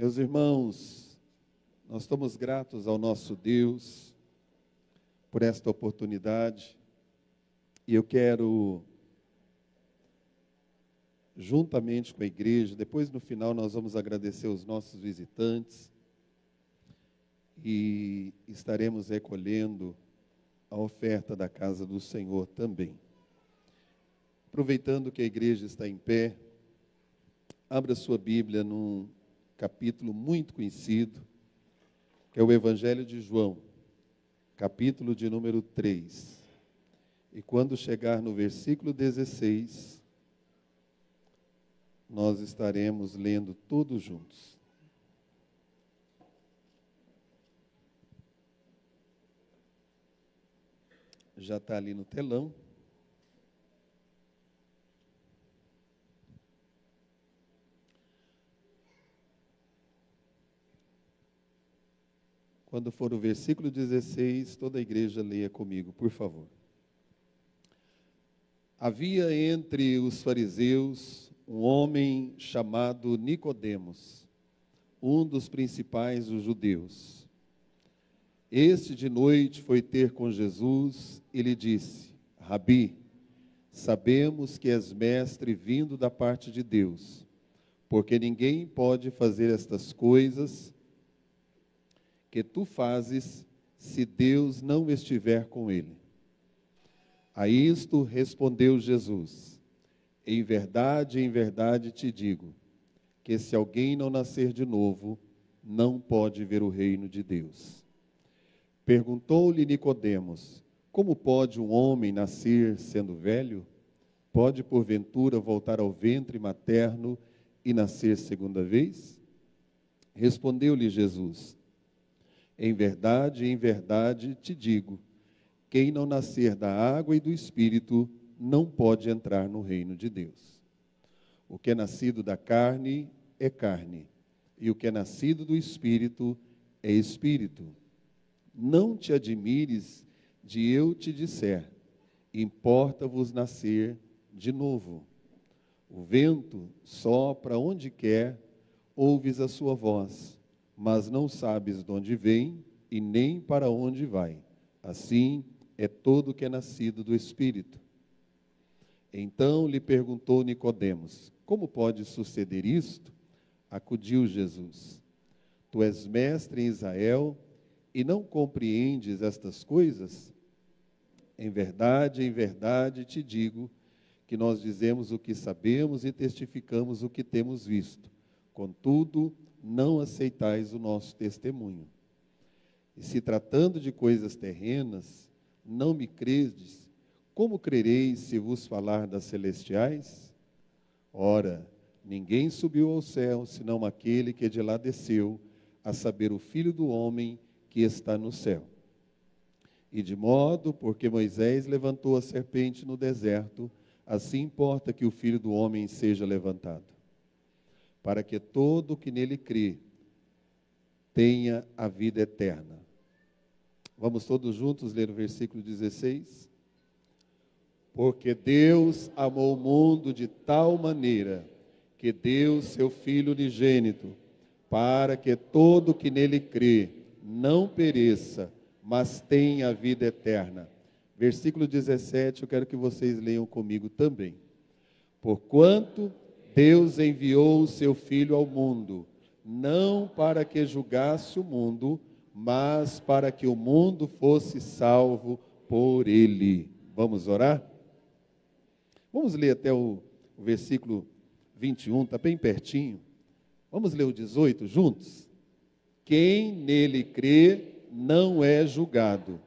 Meus irmãos, nós estamos gratos ao nosso Deus por esta oportunidade e eu quero, juntamente com a igreja, depois no final nós vamos agradecer os nossos visitantes e estaremos recolhendo a oferta da casa do Senhor também. Aproveitando que a igreja está em pé, abra sua Bíblia num capítulo muito conhecido, que é o Evangelho de João, capítulo de número 3. E quando chegar no versículo 16, nós estaremos lendo todos juntos. Já está ali no telão. Quando for o versículo 16, toda a igreja leia comigo, por favor. Havia entre os fariseus um homem chamado Nicodemos, um dos principais dos judeus. Este de noite foi ter com Jesus e lhe disse: Rabi, sabemos que és mestre vindo da parte de Deus, porque ninguém pode fazer estas coisas que tu fazes, se Deus não estiver com ele. A isto respondeu Jesus: em verdade te digo, que se alguém não nascer de novo, não pode ver o reino de Deus. Perguntou-lhe Nicodemos: como pode um homem nascer sendo velho? Pode porventura voltar ao ventre materno e nascer segunda vez? Respondeu-lhe Jesus: em verdade te digo, quem não nascer da água e do Espírito não pode entrar no reino de Deus. O que é nascido da carne é carne, e o que é nascido do Espírito é Espírito. Não te admires de eu te disser, importa-vos nascer de novo. O vento sopra onde quer, ouves a sua voz, mas não sabes de onde vem e nem para onde vai. Assim é todo que é nascido do Espírito. Então lhe perguntou Nicodemos: como pode suceder isto? Acudiu Jesus: tu és mestre em Israel e não compreendes estas coisas? Em verdade te digo que nós dizemos o que sabemos e testificamos o que temos visto. Contudo, não aceitais o nosso testemunho. E se tratando de coisas terrenas, não me credes, como crereis se vos falar das celestiais? Ora, ninguém subiu ao céu, senão aquele que de lá desceu, a saber, o Filho do homem que está no céu. E de modo, porque Moisés levantou a serpente no deserto, assim importa que o Filho do homem seja levantado, para que todo que nele crê tenha a vida eterna. Vamos todos juntos ler o versículo 16? Porque Deus amou o mundo de tal maneira que deu seu Filho unigênito, para que todo que nele crê não pereça, mas tenha a vida eterna. Versículo 17, eu quero que vocês leiam comigo também. Porquanto Deus enviou o seu Filho ao mundo, não para que julgasse o mundo, mas para que o mundo fosse salvo por ele. Vamos orar? Vamos ler até o versículo 21, está bem pertinho. Vamos ler o 18 juntos? Quem nele crê não é julgado.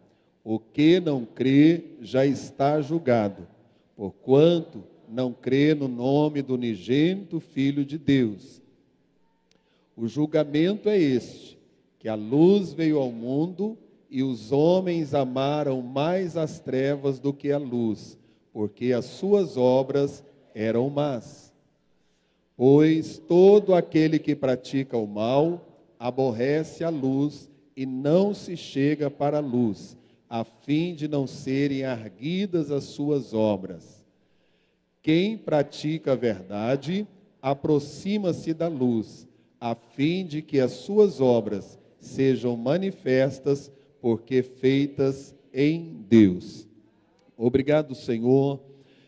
O que não crê já está julgado, porquanto não crê no nome do unigênito Filho de Deus. O julgamento é este, que a luz veio ao mundo e os homens amaram mais as trevas do que a luz, porque as suas obras eram más. Pois todo aquele que pratica o mal aborrece a luz e não se chega para a luz, a fim de não serem arguidas as suas obras. Quem pratica a verdade aproxima-se da luz, a fim de que as suas obras sejam manifestas, porque feitas em Deus. Obrigado, Senhor,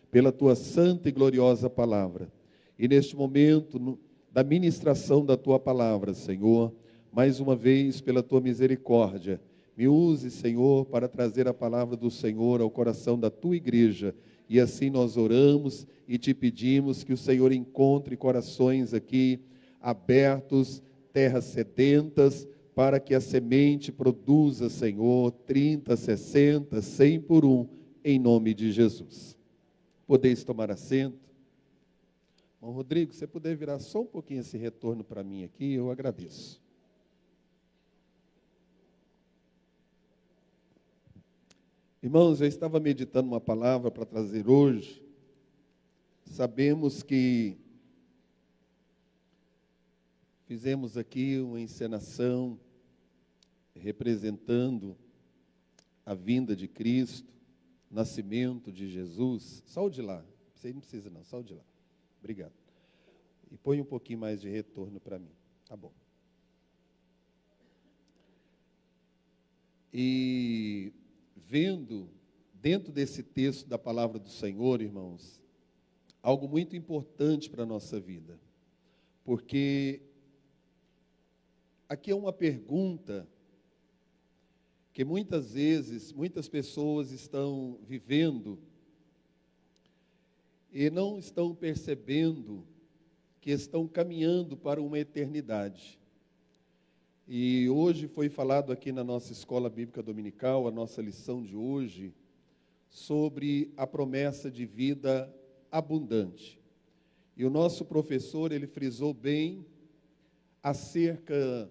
pela tua santa e gloriosa palavra. E neste momento da ministração da tua palavra, Senhor, mais uma vez, pela tua misericórdia, me use, Senhor, para trazer a palavra do Senhor ao coração da tua igreja. E assim nós oramos e te pedimos que o Senhor encontre corações aqui abertos, terras sedentas, para que a semente produza, Senhor, 30, 60, 100 por um, em nome de Jesus. Podeis tomar assento. Bom, Rodrigo, se você puder virar só um pouquinho esse retorno para mim aqui, eu agradeço. Irmãos, eu estava meditando uma palavra para trazer hoje. Sabemos que fizemos aqui uma encenação representando a vinda de Cristo, o nascimento de Jesus. Só o de lá, você não precisa não, só o de lá. Obrigado. E põe um pouquinho mais de retorno para mim. Tá bom. E vendo, dentro desse texto da palavra do Senhor, irmãos, algo muito importante para a nossa vida. Porque aqui é uma pergunta que muitas vezes, muitas pessoas estão vivendo e não estão percebendo que estão caminhando para uma eternidade. E hoje foi falado aqui na nossa escola bíblica dominical, a nossa lição de hoje, sobre a promessa de vida abundante. E o nosso professor, ele frisou bem acerca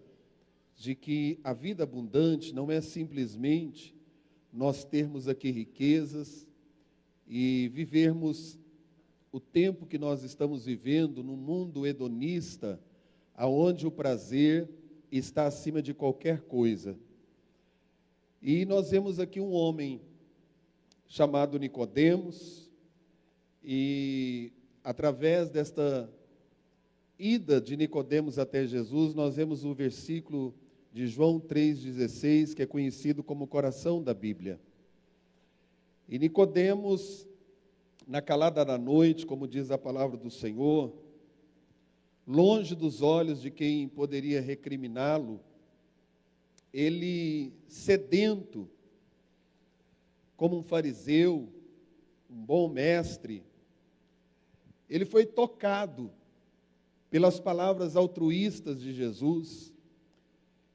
de que a vida abundante não é simplesmente nós termos aqui riquezas e vivermos o tempo que nós estamos vivendo num mundo hedonista, aonde o prazer está acima de qualquer coisa. E nós vemos aqui um homem chamado Nicodemos, e através desta ida de Nicodemos até Jesus, nós vemos o versículo de João 3,16, que é conhecido como o coração da Bíblia. E Nicodemos, na calada da noite, como diz a palavra do Senhor, longe dos olhos de quem poderia recriminá-lo, ele, sedento, como um fariseu, um bom mestre, ele foi tocado pelas palavras altruístas de Jesus,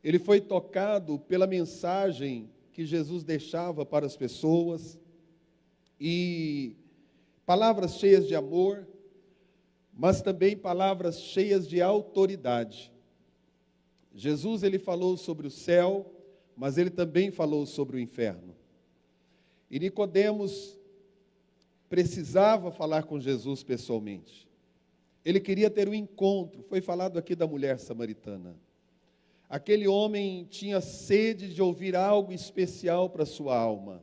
ele foi tocado pela mensagem que Jesus deixava para as pessoas, e palavras cheias de amor, mas também palavras cheias de autoridade. Jesus, ele falou sobre o céu, mas ele também falou sobre o inferno. E Nicodemos precisava falar com Jesus pessoalmente. Ele queria ter um encontro. Foi falado aqui da mulher samaritana. Aquele homem tinha sede de ouvir algo especial para a sua alma.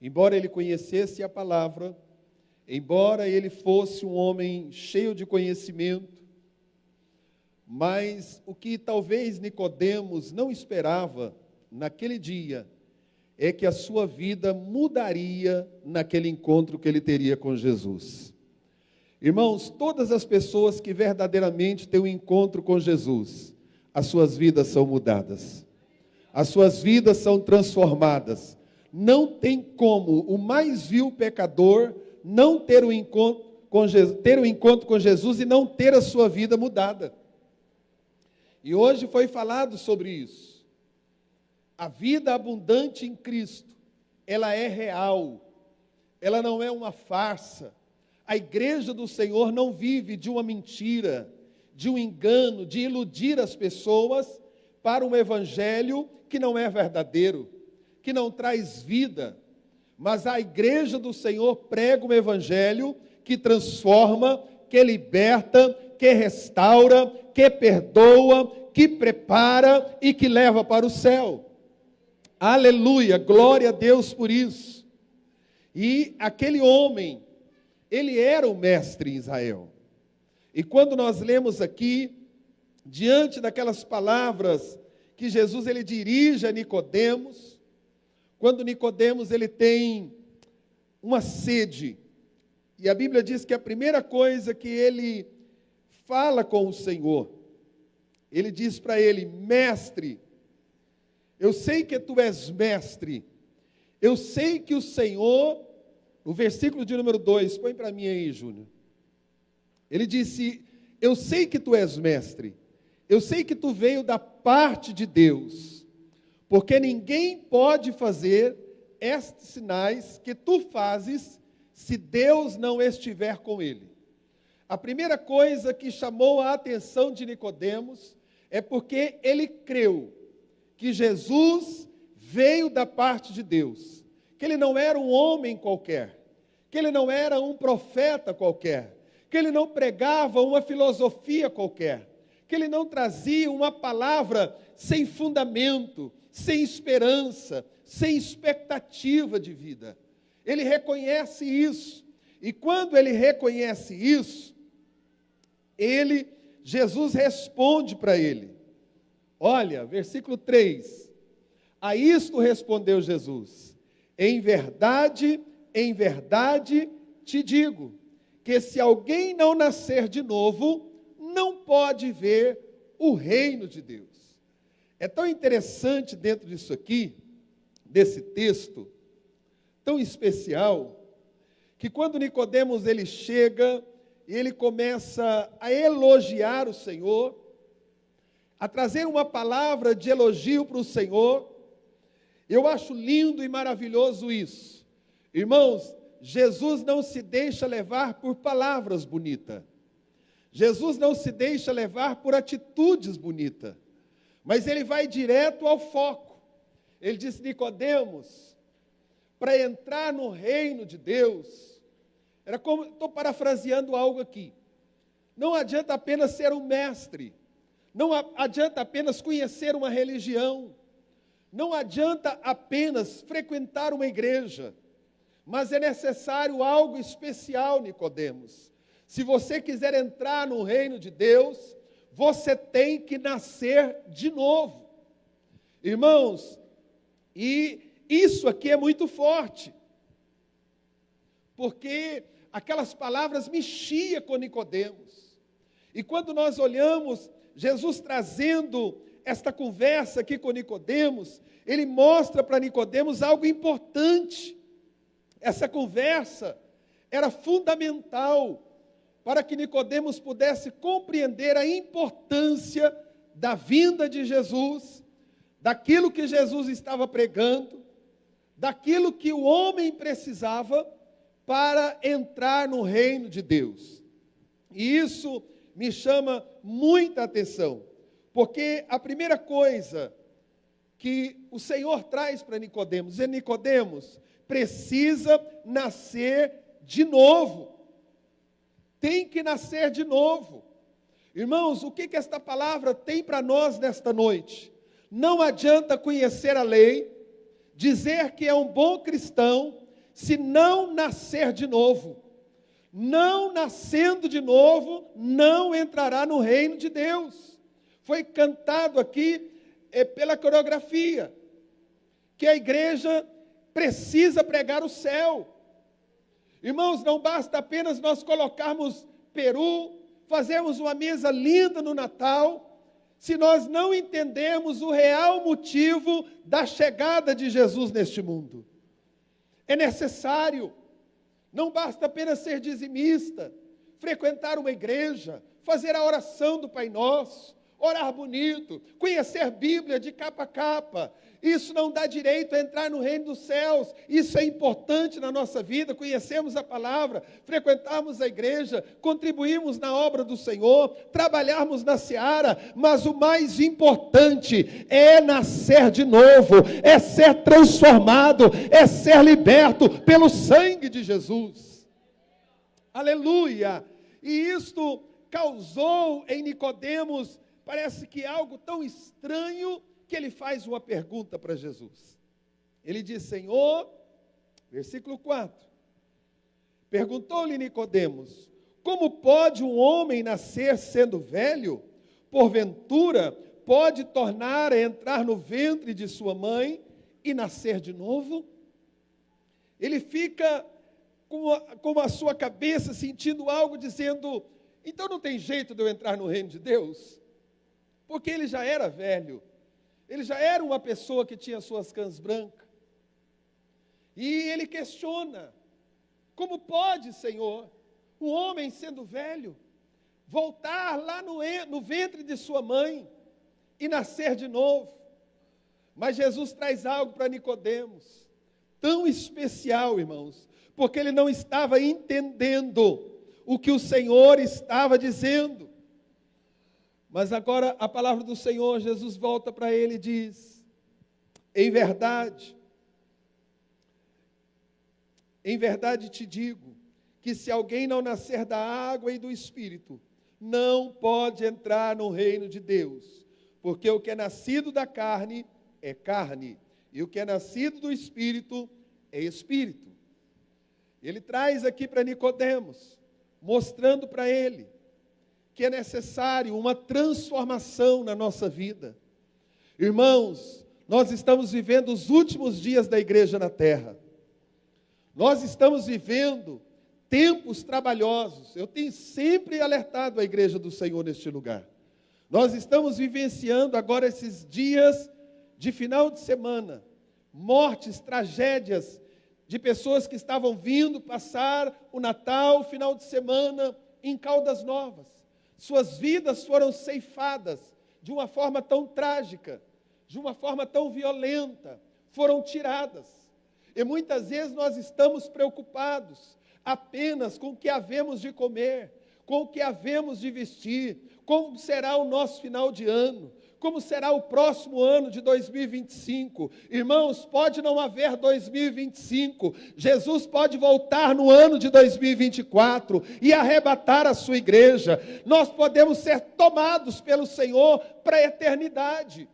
Embora ele conhecesse a palavra, embora ele fosse um homem cheio de conhecimento, mas o que talvez Nicodemos não esperava naquele dia é que a sua vida mudaria naquele encontro que ele teria com Jesus. Irmãos, todas as pessoas que verdadeiramente têm um encontro com Jesus, as suas vidas são mudadas, as suas vidas são transformadas. Não tem como o mais vil pecador não ter um encontro com Jesus e não ter a sua vida mudada. E hoje foi falado sobre isso. A vida abundante em Cristo, ela é real, ela não é uma farsa. A igreja do Senhor não vive de uma mentira, de um engano, de iludir as pessoas para um evangelho que não é verdadeiro, que não traz vida. Mas a igreja do Senhor prega um evangelho que transforma, que liberta, que restaura, que perdoa, que prepara e que leva para o céu. Aleluia, glória a Deus por isso. E aquele homem, ele era o mestre em Israel. E quando nós lemos aqui, diante daquelas palavras que Jesus ele dirige a Nicodemos, quando Nicodemos ele tem uma sede, e a Bíblia diz que a primeira coisa que ele fala com o Senhor, ele diz para ele: mestre, eu sei que tu és mestre, eu sei que o Senhor, no versículo de número 2, põe para mim aí, Júnior, ele disse: eu sei que tu és mestre, eu sei que tu veio da parte de Deus, porque ninguém pode fazer estes sinais que tu fazes se Deus não estiver com ele. A primeira coisa que chamou a atenção de Nicodemos é porque ele creu que Jesus veio da parte de Deus, que ele não era um homem qualquer, que ele não era um profeta qualquer, que ele não pregava uma filosofia qualquer, que ele não trazia uma palavra sem fundamento, sem esperança, sem expectativa de vida. Ele reconhece isso, e quando ele reconhece isso, Jesus responde para ele. Olha, versículo 3, a isto respondeu Jesus: em verdade te digo, que se alguém não nascer de novo, não pode ver o reino de Deus. É tão interessante dentro disso aqui, desse texto, tão especial, que quando Nicodemos ele chega e ele começa a elogiar o Senhor, a trazer uma palavra de elogio para o Senhor, eu acho lindo e maravilhoso isso. Irmãos, Jesus não se deixa levar por palavras bonitas. Jesus não se deixa levar por atitudes bonitas. Mas ele vai direto ao foco. Ele diz: Nicodemos, para entrar no reino de Deus, era como, estou parafraseando algo aqui, não adianta apenas ser um mestre, não adianta apenas conhecer uma religião, não adianta apenas frequentar uma igreja, mas é necessário algo especial, Nicodemos. Se você quiser entrar no reino de Deus, você tem que nascer de novo. Irmãos, e isso aqui é muito forte, porque aquelas palavras mexiam com Nicodemos. E quando nós olhamos Jesus trazendo esta conversa aqui com Nicodemos, ele mostra para Nicodemos algo importante. Essa conversa era fundamental para que Nicodemos pudesse compreender a importância da vinda de Jesus, daquilo que Jesus estava pregando, daquilo que o homem precisava para entrar no reino de Deus. E isso me chama muita atenção, porque a primeira coisa que o Senhor traz para Nicodemos é: Nicodemos precisa nascer de novo. Tem que nascer de novo. Irmãos, o que esta palavra tem para nós nesta noite? Não adianta conhecer a lei, dizer que é um bom cristão, se não nascer de novo. Não nascendo de novo, não entrará no reino de Deus. Foi cantado aqui pela coreografia, que a igreja precisa pregar o céu. Irmãos, não basta apenas nós colocarmos peru, fazermos uma mesa linda no Natal, se nós não entendermos o real motivo da chegada de Jesus neste mundo. É necessário, não basta apenas ser dizimista, frequentar uma igreja, fazer a oração do Pai Nosso, orar bonito, conhecer Bíblia de capa a capa. Isso não dá direito a entrar no reino dos céus. Isso é importante na nossa vida, conhecermos a palavra, frequentarmos a igreja, contribuirmos na obra do Senhor, trabalharmos na seara, mas o mais importante é nascer de novo, é ser transformado, é ser liberto pelo sangue de Jesus. Aleluia! E isto causou em Nicodemos, parece que algo tão estranho, que ele faz uma pergunta para Jesus. Ele diz: Senhor, versículo 4, perguntou-lhe Nicodemos: como pode um homem nascer sendo velho? porventura, pode tornar a entrar no ventre de sua mãe e nascer de novo? Ele fica com a sua cabeça sentindo algo, dizendo, então não tem jeito de eu entrar no reino de Deus? Porque ele já era velho, ele já era uma pessoa que tinha suas cãs brancas. E ele questiona, como pode, Senhor, um homem sendo velho, voltar lá no ventre de sua mãe e nascer de novo? Mas Jesus traz algo para Nicodemos, tão especial, irmãos, porque ele não estava entendendo o que o Senhor estava dizendo. Mas agora a palavra do Senhor, Jesus volta para ele e diz, em verdade te digo, que se alguém não nascer da água e do Espírito, não pode entrar no reino de Deus. Porque o que é nascido da carne é carne, e o que é nascido do Espírito é Espírito. Ele traz aqui para Nicodemos, mostrando para ele que é necessário uma transformação na nossa vida. Irmãos, nós estamos vivendo os últimos dias da igreja na terra. Nós estamos vivendo tempos trabalhosos. Eu tenho sempre alertado a igreja do Senhor neste lugar. Nós estamos vivenciando agora esses dias de final de semana, mortes, tragédias de pessoas que estavam vindo passar o Natal, o final de semana, em Caldas Novas. Suas vidas foram ceifadas de uma forma tão trágica, de uma forma tão violenta, foram tiradas. E muitas vezes nós estamos preocupados apenas com o que havemos de comer, com o que havemos de vestir, como será o nosso final de ano, como será o próximo ano de 2025. Irmãos, pode não haver 2025, Jesus pode voltar no ano de 2024 e arrebatar a sua igreja. Nós podemos ser tomados pelo Senhor para a eternidade.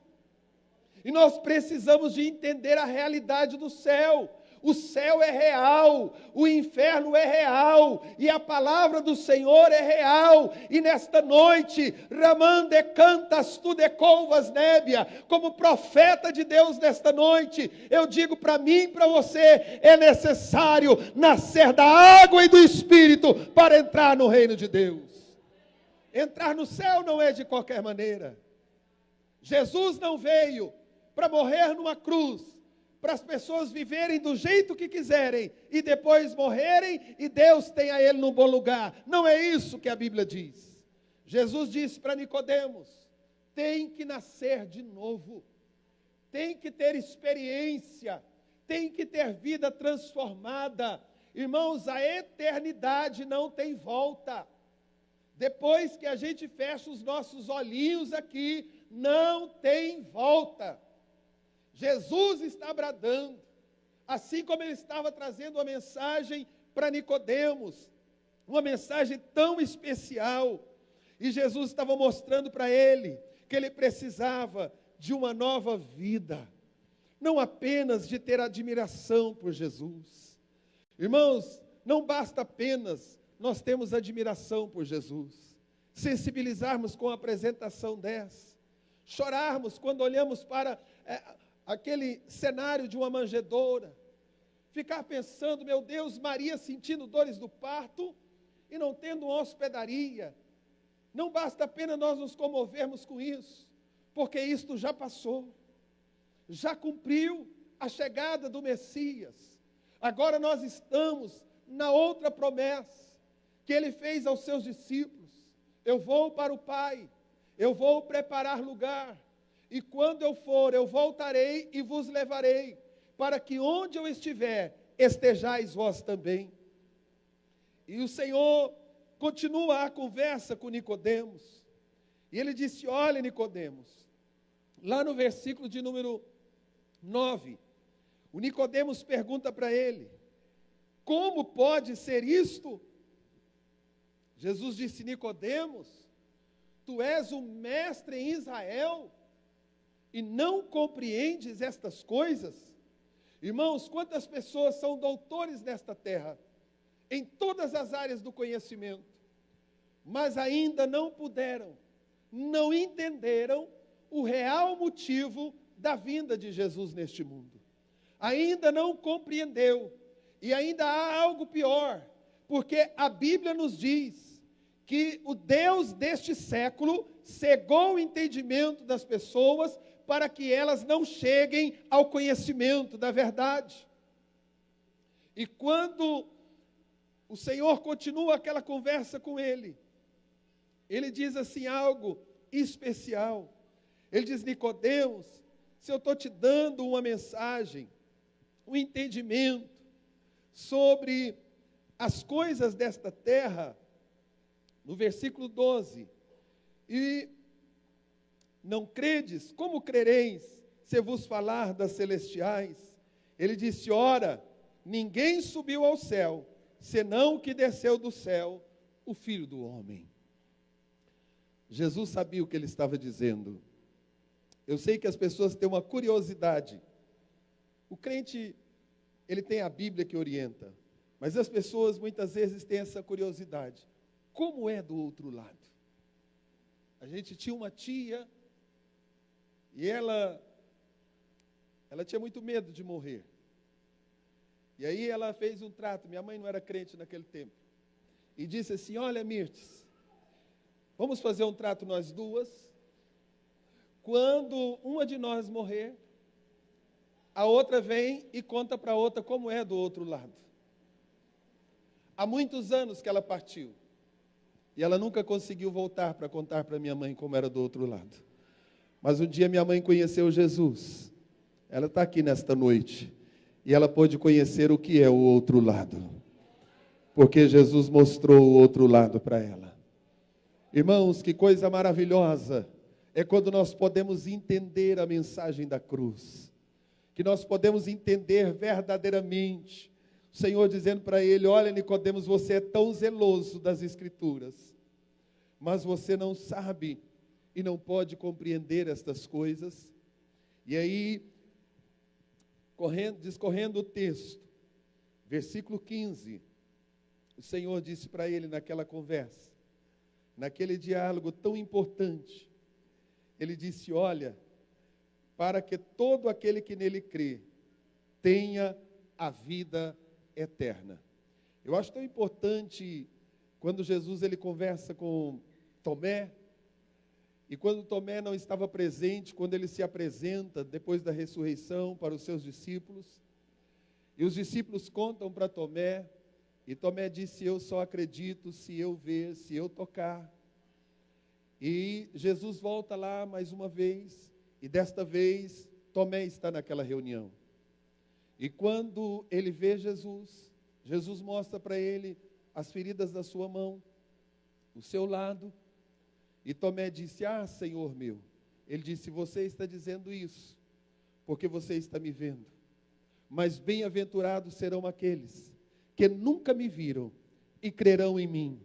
E nós precisamos de entender a realidade do céu. O céu é real, o inferno é real, e a palavra do Senhor é real. E nesta noite, Ramande cantas tu de colvas nébia, como profeta de Deus nesta noite, eu digo para mim e para você, é necessário nascer da água e do Espírito para entrar no reino de Deus. Entrar no céu não é de qualquer maneira. Jesus não veio para morrer numa cruz, para as pessoas viverem do jeito que quiserem e depois morrerem e Deus tenha ele num bom lugar. Não é isso que a Bíblia diz. Jesus disse para Nicodemos, tem que nascer de novo, tem que ter experiência, tem que ter vida transformada. Irmãos, a eternidade não tem volta. Depois que a gente fecha os nossos olhinhos aqui, não tem volta. Jesus está bradando, assim como ele estava trazendo uma mensagem para Nicodemos, uma mensagem tão especial, e Jesus estava mostrando para ele que ele precisava de uma nova vida, não apenas de ter admiração por Jesus. Irmãos, não basta apenas nós termos admiração por Jesus, sensibilizarmos com a apresentação dessa, chorarmos quando olhamos para aquele cenário de uma manjedoura, ficar pensando, meu Deus, Maria sentindo dores do parto e não tendo uma hospedaria. Não basta apenas nós nos comovermos com isso, porque isto já passou, já cumpriu a chegada do Messias. Agora nós estamos na outra promessa que ele fez aos seus discípulos: eu vou para o Pai, eu vou preparar lugar, e quando eu for, eu voltarei e vos levarei, para que onde eu estiver, estejais vós também. E o Senhor continua a conversa com Nicodemos, e ele disse: olha, Nicodemos, lá no versículo de número 9, o Nicodemos pergunta para ele: como pode ser isto? Jesus disse: Nicodemos, tu és o mestre em Israel e não compreendes estas coisas? Irmãos, quantas pessoas são doutores nesta terra, em todas as áreas do conhecimento, mas ainda não puderam, não entenderam o real motivo da vinda de Jesus neste mundo. Ainda não compreendeu. E ainda há algo pior, porque a Bíblia nos diz que o Deus deste século cegou o entendimento das pessoas para que elas não cheguem ao conhecimento da verdade. E quando o Senhor continua aquela conversa com ele diz assim algo especial. Ele diz: Nicodemos, se eu estou te dando uma mensagem, um entendimento sobre as coisas desta terra, no versículo 12, e não credes, como crereis se vos falar das celestiais? Ele disse: ora, ninguém subiu ao céu, senão o que desceu do céu, o Filho do Homem. Jesus sabia o que ele estava dizendo. Eu sei que as pessoas têm uma curiosidade. O crente, ele tem a Bíblia que orienta, mas as pessoas muitas vezes têm essa curiosidade. Como é do outro lado? A gente tinha uma tia e ela tinha muito medo de morrer. E aí ela fez um trato. Minha mãe não era crente naquele tempo. E disse assim: olha, Mirtes, vamos fazer um trato nós duas. Quando uma de nós morrer, a outra vem e conta para a outra como é do outro lado. Há muitos anos que ela partiu. E ela nunca conseguiu voltar para contar para minha mãe como era do outro lado. Mas um dia minha mãe conheceu Jesus. Ela está aqui nesta noite. E ela pôde conhecer o que é o outro lado. Porque Jesus mostrou o outro lado para ela. Irmãos, que coisa maravilhosa é quando nós podemos entender a mensagem da cruz. Que nós podemos entender verdadeiramente o Senhor dizendo para ele: olha, Nicodemos, você é tão zeloso das Escrituras, mas você não sabe e não pode compreender estas coisas. E aí, discorrendo o texto, versículo 15, o Senhor disse para ele naquela conversa, naquele diálogo tão importante, ele disse: olha, para que todo aquele que nele crê tenha a vida eterna. Eu acho tão importante quando Jesus ele conversa com Tomé, e quando Tomé não estava presente, quando ele se apresenta depois da ressurreição para os seus discípulos, e os discípulos contam para Tomé, e Tomé disse: eu só acredito se eu ver, se eu tocar. E Jesus volta lá mais uma vez, e desta vez Tomé está naquela reunião. E quando ele vê Jesus, Jesus mostra para ele as feridas da sua mão, o seu lado. E Tomé disse: ah, Senhor meu. Ele disse: você está dizendo isso, porque você está me vendo. Mas bem-aventurados serão aqueles que nunca me viram e crerão em mim.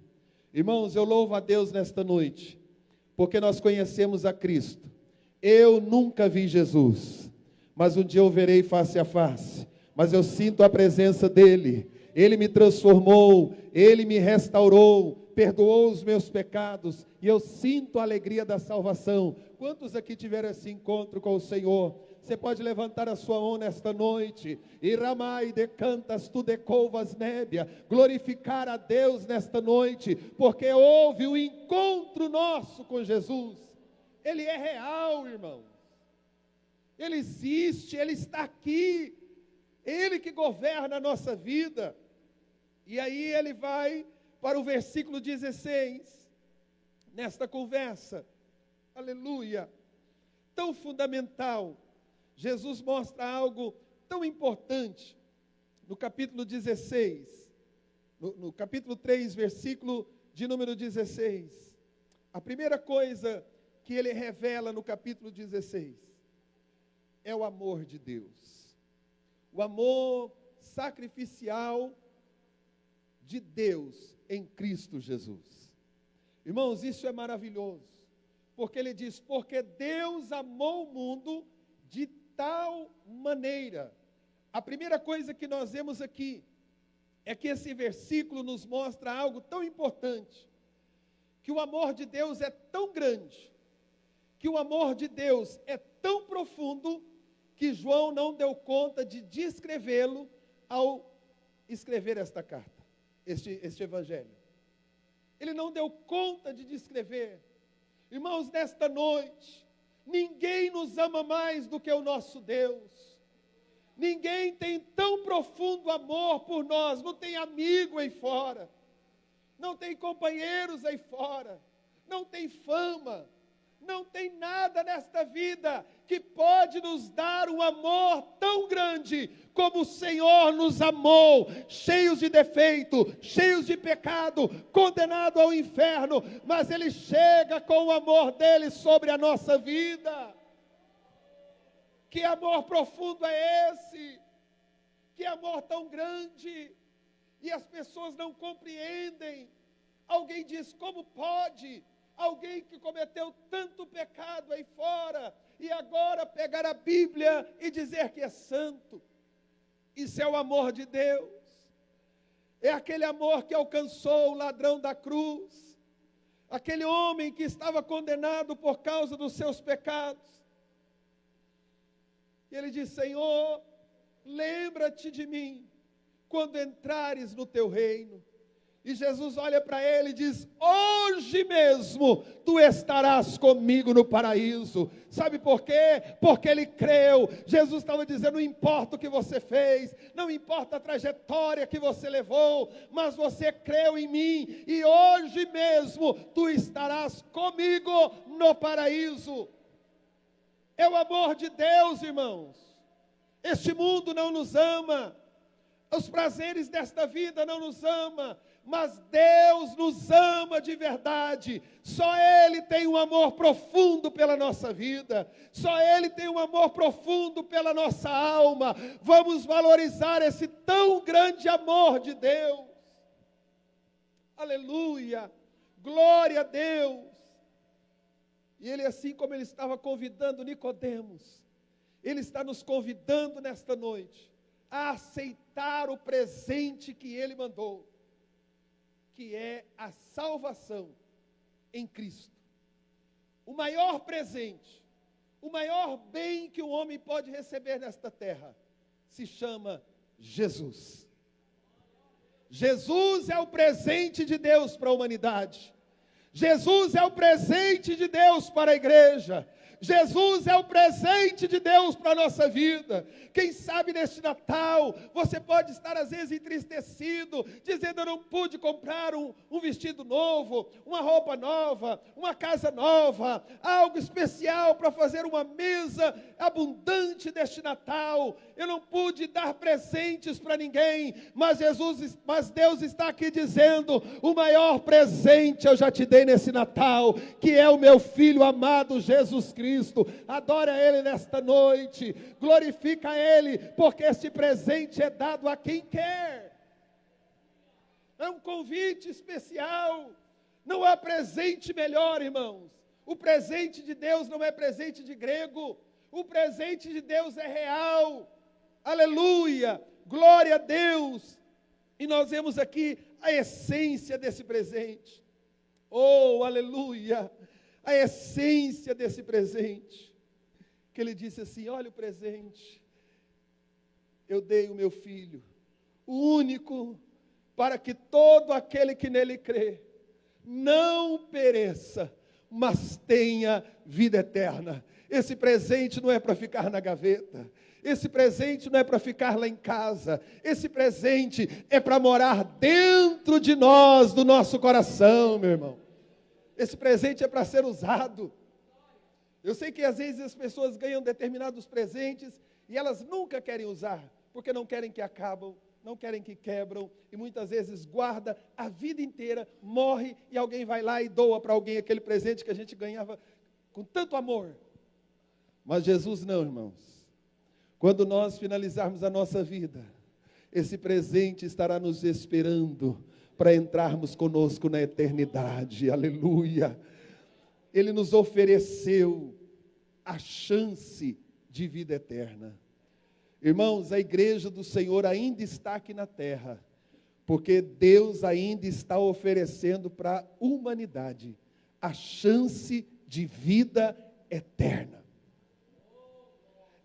Irmãos, eu louvo a Deus nesta noite, porque nós conhecemos a Cristo. Eu nunca vi Jesus, mas um dia eu verei face a face. Mas eu sinto a presença dEle. Ele me transformou, Ele me restaurou, perdoou os meus pecados, e eu sinto a alegria da salvação. Quantos aqui tiveram esse encontro com o Senhor? Você pode levantar a sua mão nesta noite, e ramai decantas tu decovas nébia, glorificar a Deus nesta noite, porque houve um encontro nosso com Jesus. Ele é real, irmãos. Ele existe, Ele está aqui. Ele que governa a nossa vida. E aí ele vai para o versículo 16, nesta conversa, aleluia, tão fundamental. Jesus mostra algo tão importante, no capítulo 16, no capítulo 3, versículo de número 16. A primeira coisa que ele revela no capítulo 16 é o amor de Deus, o amor sacrificial de Deus em Cristo Jesus. Irmãos, isso é maravilhoso, porque ele diz: porque Deus amou o mundo de tal maneira. A primeira coisa que nós vemos aqui é que esse versículo nos mostra algo tão importante, que o amor de Deus é tão grande, que o amor de Deus é tão profundo que João não deu conta de descrevê-lo ao escrever esta carta, este evangelho. Ele não deu conta de descrever. Irmãos, nesta noite, ninguém nos ama mais do que o nosso Deus. Ninguém tem tão profundo amor por nós, não tem amigo aí fora, não tem companheiros aí fora, não tem fama, não tem nada nesta vida que pode nos dar um amor tão grande como o Senhor nos amou, cheios de defeito, cheios de pecado, condenado ao inferno, mas Ele chega com o amor dEle sobre a nossa vida. Que amor profundo é esse? Que amor tão grande? E as pessoas não compreendem. Alguém diz, como pode alguém que cometeu tanto pecado aí fora, e agora pegar a Bíblia e dizer que é santo? Isso é o amor de Deus. É aquele amor que alcançou o ladrão da cruz, aquele homem que estava condenado por causa dos seus pecados. E ele diz, Senhor, lembra-te de mim quando entrares no teu reino. E Jesus olha para ele e diz, hoje mesmo tu estarás comigo no paraíso. Sabe por quê? Porque ele creu. Jesus estava dizendo, não importa o que você fez, não importa a trajetória que você levou, mas você creu em mim, e hoje mesmo tu estarás comigo no paraíso. É o amor de Deus, irmãos. Este mundo não nos ama, os prazeres desta vida não nos ama, mas Deus nos ama de verdade. Só Ele tem um amor profundo pela nossa vida, só Ele tem um amor profundo pela nossa alma. Vamos valorizar esse tão grande amor de Deus. Aleluia, glória a Deus. E Ele, assim como Ele estava convidando Nicodemos, Ele está nos convidando nesta noite a aceitar o presente que Ele mandou, que é a salvação em Cristo. O maior presente, o maior bem que o homem pode receber nesta terra, se chama Jesus. Jesus é o presente de Deus para a humanidade. Jesus é o presente de Deus para a igreja. Jesus é o presente de Deus para a nossa vida. Quem sabe neste Natal, você pode estar às vezes entristecido, dizendo, eu não pude comprar um vestido novo, uma roupa nova, uma casa nova, algo especial para fazer uma mesa abundante neste Natal. Eu não pude dar presentes para ninguém, mas Deus está aqui dizendo, o maior presente eu já te dei nesse Natal, que é o meu Filho amado Jesus Cristo. Adora Ele nesta noite, glorifica Ele, porque este presente é dado a quem quer. É um convite especial. Não há presente melhor, irmãos. O presente de Deus não é presente de grego. O presente de Deus é real. Aleluia, glória a Deus. E nós vemos aqui a essência desse presente. Oh, aleluia, a essência desse presente. Que Ele disse assim, olha o presente. Eu dei o meu Filho, o único, para que todo aquele que nele crê, não pereça, mas tenha vida eterna. Esse presente não é para ficar na gaveta. Esse presente não é para ficar lá em casa. Esse presente é para morar dentro de nós, do nosso coração, meu irmão. Esse presente é para ser usado. Eu sei que às vezes as pessoas ganham determinados presentes e elas nunca querem usar, porque não querem que acabam, não querem que quebram, e muitas vezes guarda a vida inteira, morre e alguém vai lá e doa para alguém aquele presente que a gente ganhava com tanto amor. Mas Jesus não, irmãos. Quando nós finalizarmos a nossa vida, esse presente estará nos esperando para entrarmos conosco na eternidade. Aleluia. Ele nos ofereceu a chance de vida eterna. Irmãos, a igreja do Senhor ainda está aqui na terra, porque Deus ainda está oferecendo para a humanidade a chance de vida eterna.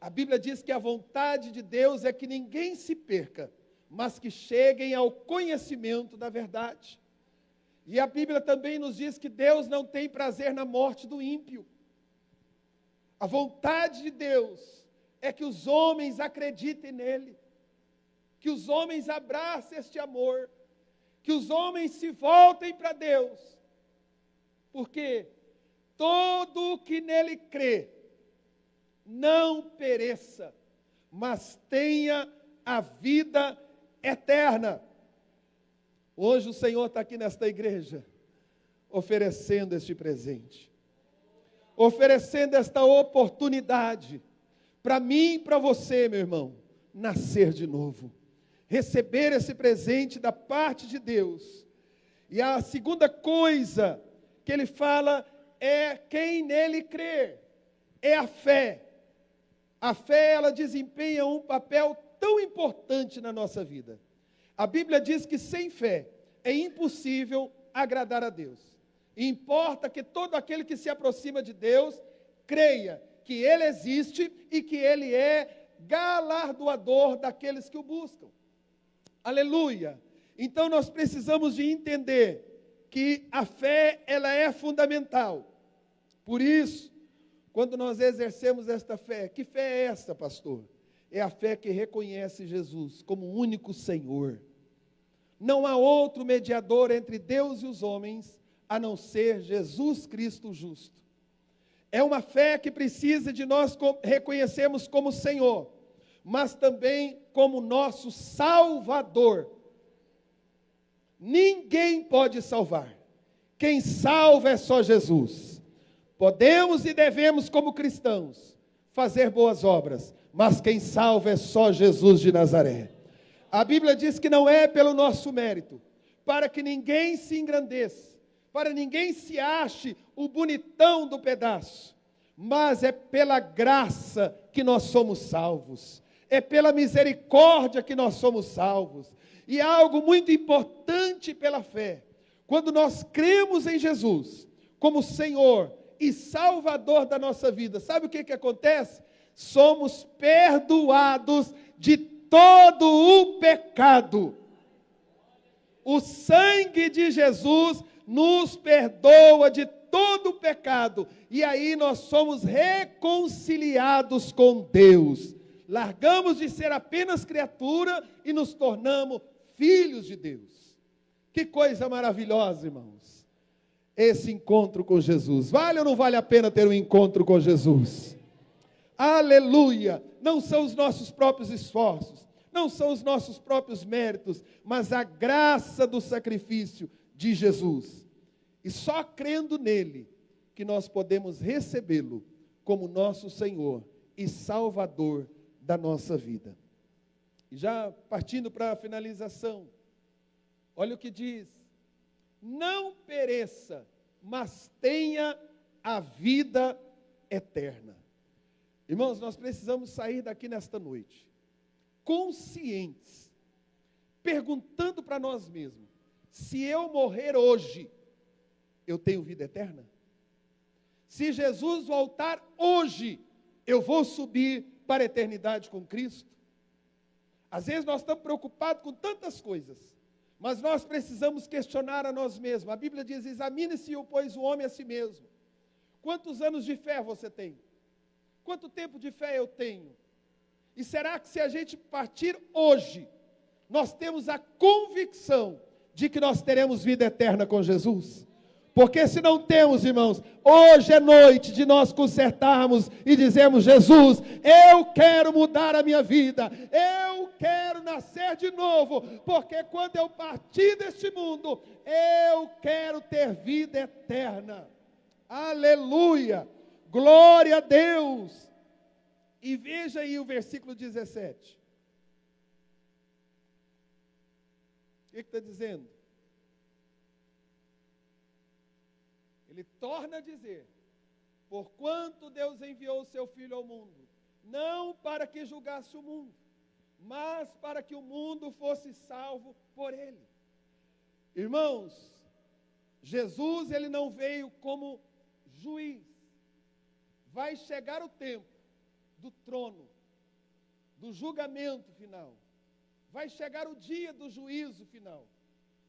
A Bíblia diz que a vontade de Deus é que ninguém se perca, mas que cheguem ao conhecimento da verdade. E a Bíblia também nos diz que Deus não tem prazer na morte do ímpio. A vontade de Deus é que os homens acreditem nele, que os homens abracem este amor, que os homens se voltem para Deus, porque todo o que nele crê não pereça, mas tenha a vida eterna. Hoje o Senhor está aqui nesta igreja, oferecendo este presente, oferecendo esta oportunidade, para mim e para você, meu irmão, nascer de novo, receber esse presente da parte de Deus. E a segunda coisa que ele fala é quem nele crê, é a fé. A fé, ela desempenha um papel tão importante na nossa vida. A Bíblia diz que sem fé é impossível agradar a Deus. E importa que todo aquele que se aproxima de Deus creia que Ele existe e que Ele é galardoador daqueles que o buscam. Aleluia! Então nós precisamos de entender que a fé, ela é fundamental. Por isso, quando nós exercemos esta fé, que fé é esta, pastor? É a fé que reconhece Jesus como o único Senhor. Não há outro mediador entre Deus e os homens, a não ser Jesus Cristo justo. É uma fé que precisa de nós reconhecermos como Senhor, mas também como nosso Salvador. Ninguém pode salvar. Quem salva é só Jesus. Podemos e devemos, como cristãos, fazer boas obras, mas quem salva é só Jesus de Nazaré. A Bíblia diz que não é pelo nosso mérito, para que ninguém se engrandeça, para ninguém se ache o bonitão do pedaço, mas é pela graça que nós somos salvos, é pela misericórdia que nós somos salvos. E há algo muito importante pela fé, quando nós cremos em Jesus como Senhor e Salvador da nossa vida, sabe o que acontece? Somos perdoados de todo o pecado. O sangue de Jesus nos perdoa de todo o pecado, e aí nós somos reconciliados com Deus. Largamos de ser apenas criatura e nos tornamos filhos de Deus. Que coisa maravilhosa, irmãos, esse encontro com Jesus. Vale ou não vale a pena ter um encontro com Jesus? Aleluia! Não são os nossos próprios esforços, não são os nossos próprios méritos, mas a graça do sacrifício de Jesus. E só crendo nele que nós podemos recebê-lo como nosso Senhor e Salvador da nossa vida. E já partindo para a finalização, olha o que diz: não pereça, mas tenha a vida eterna. Irmãos, nós precisamos sair daqui nesta noite conscientes, perguntando para nós mesmos: se eu morrer hoje, eu tenho vida eterna? Se Jesus voltar hoje, eu vou subir para a eternidade com Cristo? Às vezes nós estamos preocupados com tantas coisas, mas nós precisamos questionar a nós mesmos. A Bíblia diz: examine-se, pois, o homem a si mesmo. Quantos anos de fé você tem? Quanto tempo de fé eu tenho? E será que se a gente partir hoje, nós temos a convicção de que nós teremos vida eterna com Jesus? Porque se não temos, irmãos, hoje é noite de nós consertarmos e dizermos: Jesus, eu quero mudar a minha vida, eu quero nascer de novo, porque quando eu partir deste mundo, eu quero ter vida eterna. Aleluia! Glória a Deus! E veja aí o versículo 17. O que está dizendo? Ele torna a dizer: porquanto Deus enviou o seu Filho ao mundo, não para que julgasse o mundo, mas para que o mundo fosse salvo por ele. Irmãos, Jesus, ele não veio como juiz, vai chegar o tempo do trono, do julgamento final. Vai chegar o dia do juízo final,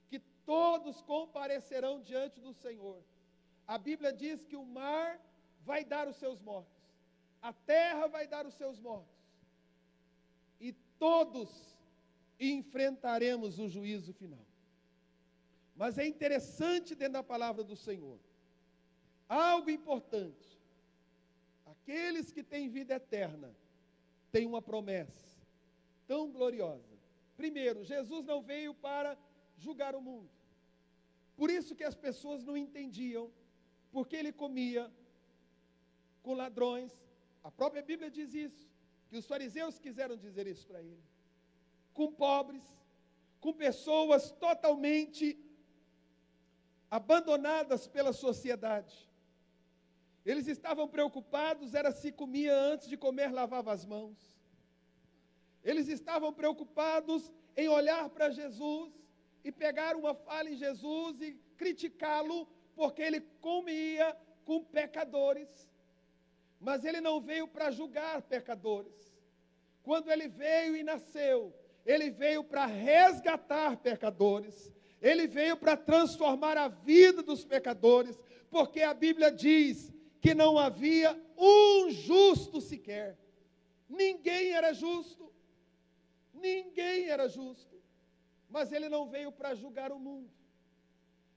que todos comparecerão diante do Senhor. A Bíblia diz que o mar vai dar os seus mortos, a terra vai dar os seus mortos, e todos enfrentaremos o juízo final. Mas é interessante dentro da palavra do Senhor, algo importante: aqueles que têm vida eterna têm uma promessa tão gloriosa. Primeiro, Jesus não veio para julgar o mundo. Por isso que as pessoas não entendiam, porque ele comia com ladrões. A própria Bíblia diz isso, que os fariseus quiseram dizer isso para ele. Com pobres, com pessoas totalmente abandonadas pela sociedade. Eles estavam preocupados, era se comia antes de comer, lavava as mãos. Eles estavam preocupados em olhar para Jesus e pegar uma falha em Jesus e criticá-lo, porque ele comia com pecadores. Mas ele não veio para julgar pecadores. Quando ele veio e nasceu, ele veio para resgatar pecadores. Ele veio para transformar a vida dos pecadores, porque a Bíblia diz que não havia um justo sequer. Ninguém era justo. Ninguém era justo. Mas ele não veio para julgar o mundo.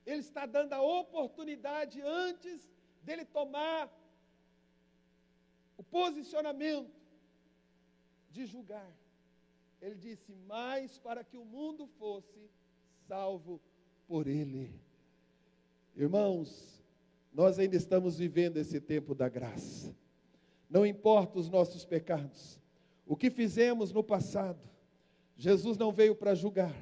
Ele está dando a oportunidade antes dele tomar o posicionamento de julgar. Ele disse: mas para que o mundo fosse salvo por ele. Irmãos, nós ainda estamos vivendo esse tempo da graça. Não importa os nossos pecados, o que fizemos no passado, Jesus não veio para julgar.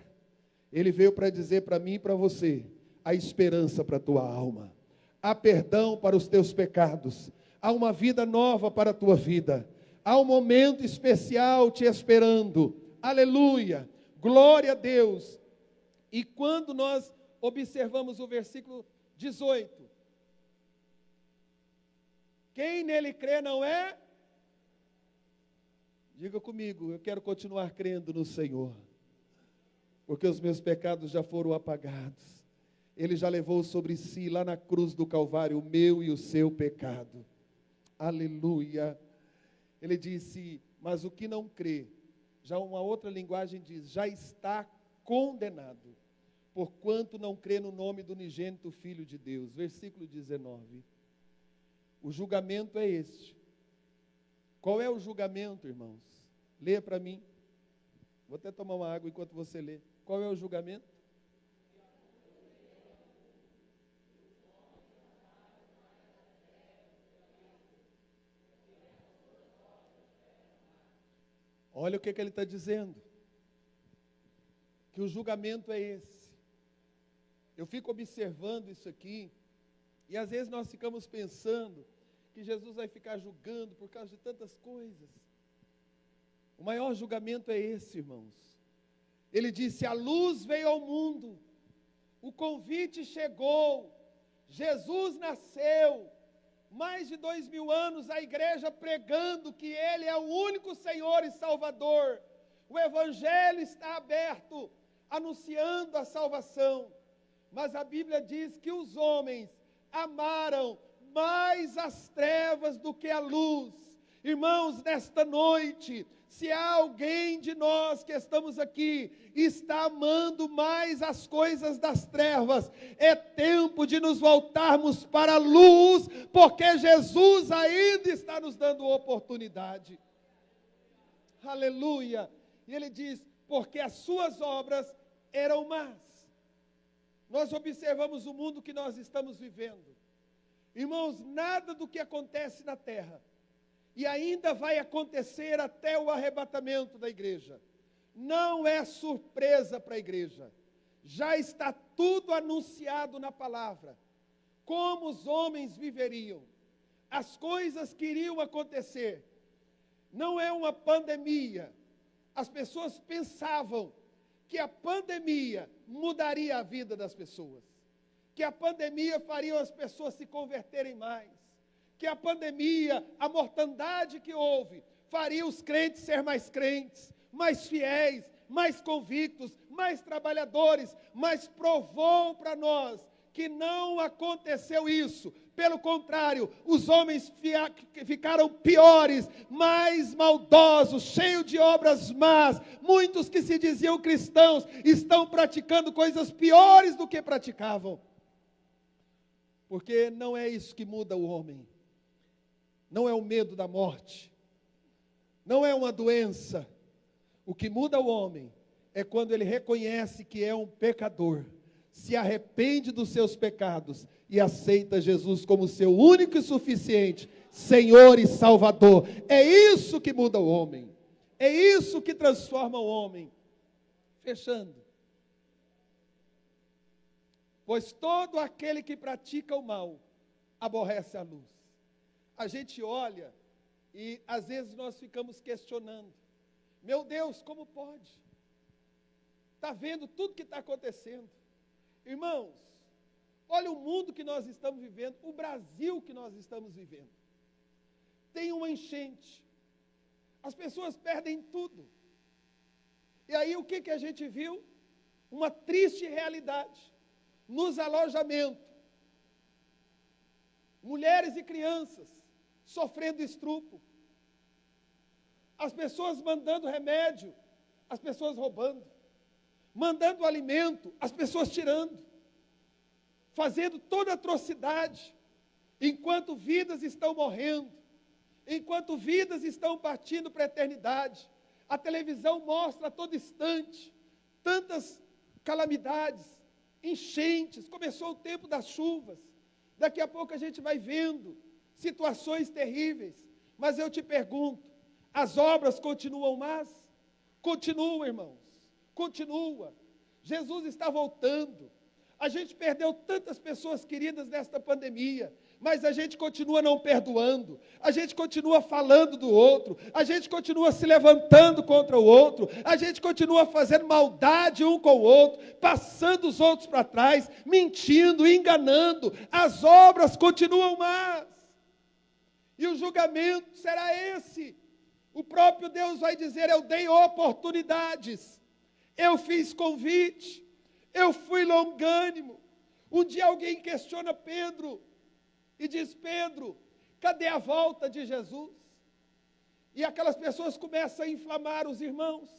Ele veio para dizer para mim e para você: há esperança para a tua alma, há perdão para os teus pecados, há uma vida nova para a tua vida, há um momento especial te esperando. Aleluia, glória a Deus. E quando nós observamos o versículo 18, quem nele crê não é? Diga comigo: eu quero continuar crendo no Senhor, porque os meus pecados já foram apagados. Ele já levou sobre si lá na cruz do Calvário o meu e o seu pecado. Aleluia. Ele disse: mas o que não crê, já uma outra linguagem diz, já está condenado, porquanto não crê no nome do unigênito Filho de Deus. Versículo 19. O julgamento é este. Qual é o julgamento, irmãos? Leia para mim. Vou até tomar uma água enquanto você lê. Qual é o julgamento? Olha o que ele está dizendo. Que o julgamento é esse. Eu fico observando isso aqui, e às vezes nós ficamos pensando que Jesus vai ficar julgando por causa de tantas coisas. O maior julgamento é esse, irmãos. Ele disse: a luz veio ao mundo, o convite chegou, Jesus nasceu, mais de 2000 anos a igreja pregando que Ele é o único Senhor e Salvador. O Evangelho está aberto, anunciando a salvação. Mas a Bíblia diz que os homens amaram mais as trevas do que a luz. Irmãos, nesta noite, se há alguém de nós que estamos aqui está amando mais as coisas das trevas, é tempo de nos voltarmos para a luz, porque Jesus ainda está nos dando oportunidade. Aleluia. E ele diz: porque as suas obras eram más. Nós observamos o mundo que nós estamos vivendo. Irmãos, nada do que acontece na terra, e ainda vai acontecer até o arrebatamento da igreja, não é surpresa para a igreja. Já está tudo anunciado na palavra. Como os homens viveriam, as coisas que iriam acontecer. Não é uma pandemia. As pessoas pensavam que a pandemia mudaria a vida das pessoas, que a pandemia faria as pessoas se converterem mais, que a pandemia, a mortandade que houve, faria os crentes ser mais crentes, mais fiéis, mais convictos, mais trabalhadores, mas provou para nós que não aconteceu isso. Pelo contrário, os homens ficaram piores, mais maldosos, cheios de obras más. Muitos que se diziam cristãos estão praticando coisas piores do que praticavam. Porque não é isso que muda o homem. Não é o medo da morte. Não é uma doença. O que muda o homem é quando ele reconhece que é um pecador, se arrepende dos seus pecados e aceita Jesus como seu único e suficiente Senhor e Salvador. É isso que muda o homem. É isso que transforma o homem. Fechando. Pois todo aquele que pratica o mal aborrece a luz. A gente olha e às vezes nós ficamos questionando. Meu Deus, como pode? Está vendo tudo que está acontecendo. Irmãos, olha o mundo que nós estamos vivendo, o Brasil que nós estamos vivendo. Tem uma enchente. As pessoas perdem tudo. E aí o que a gente viu? Uma triste realidade. Nos alojamentos. Mulheres e crianças sofrendo estupro. As pessoas mandando remédio, as pessoas roubando. Mandando alimento, as pessoas tirando. Fazendo toda atrocidade. Enquanto vidas estão morrendo. Enquanto vidas estão partindo para a eternidade. A televisão mostra a todo instante tantas calamidades, enchentes. Começou o tempo das chuvas. Daqui a pouco a gente vai vendo situações terríveis. Mas eu te pergunto, as obras continuam más? Continuam, irmãos. Continua. Jesus está voltando. A gente perdeu tantas pessoas queridas nesta pandemia, mas a gente continua não perdoando, a gente continua falando do outro, a gente continua se levantando contra o outro, a gente continua fazendo maldade um com o outro, passando os outros para trás, mentindo, enganando. As obras continuam más. E o julgamento será esse. O próprio Deus vai dizer: eu dei oportunidades, eu fiz convite, eu fui longânimo. Um dia alguém questiona Pedro e diz: Pedro, cadê a volta de Jesus? E aquelas pessoas começam a inflamar os irmãos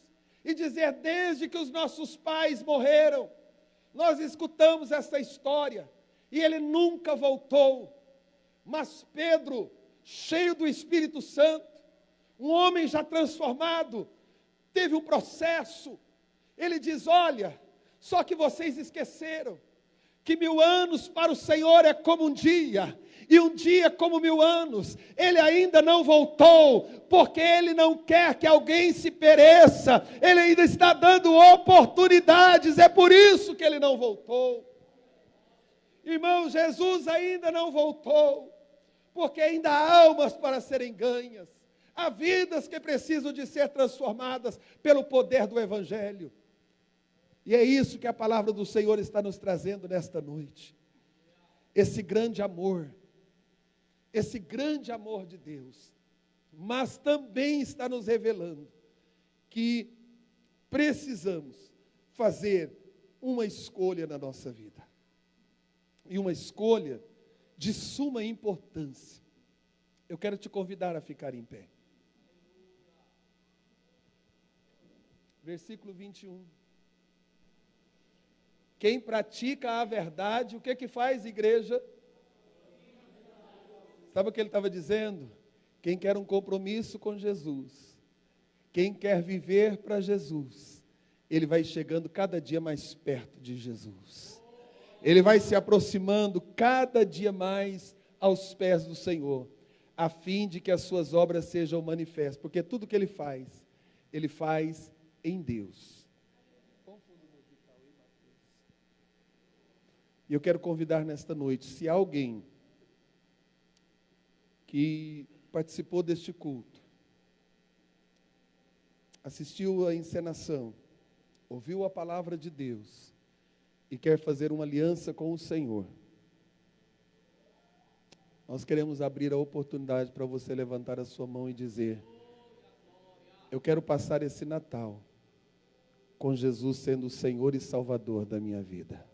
e dizer: desde que os nossos pais morreram, nós escutamos essa história e ele nunca voltou. Mas Pedro, cheio do Espírito Santo, um homem já transformado, teve um processo. Ele diz: olha, só que vocês esqueceram que 1000 anos para o Senhor é como um dia, e um dia como 1000 anos. Ele ainda não voltou, porque Ele não quer que alguém se pereça. Ele ainda está dando oportunidades, é por isso que Ele não voltou. Irmão, Jesus ainda não voltou, porque ainda há almas para serem ganhas. Há vidas que precisam de ser transformadas pelo poder do Evangelho. E é isso que a palavra do Senhor está nos trazendo nesta noite. Esse grande amor de Deus, mas também está nos revelando que precisamos fazer uma escolha na nossa vida. E uma escolha de suma importância. Eu quero te convidar a ficar em pé. Versículo 21. Quem pratica a verdade, o que faz, igreja? Sabe o que ele estava dizendo? Quem quer um compromisso com Jesus, quem quer viver para Jesus, ele vai chegando cada dia mais perto de Jesus. Ele vai se aproximando cada dia mais aos pés do Senhor, a fim de que as suas obras sejam manifestas, porque tudo que ele faz em Deus. E eu quero convidar nesta noite, se há alguém que participou deste culto, assistiu à encenação, ouviu a palavra de Deus e quer fazer uma aliança com o Senhor, Nós queremos abrir a oportunidade para você levantar a sua mão e dizer: eu quero passar esse Natal com Jesus sendo o Senhor e Salvador da minha vida.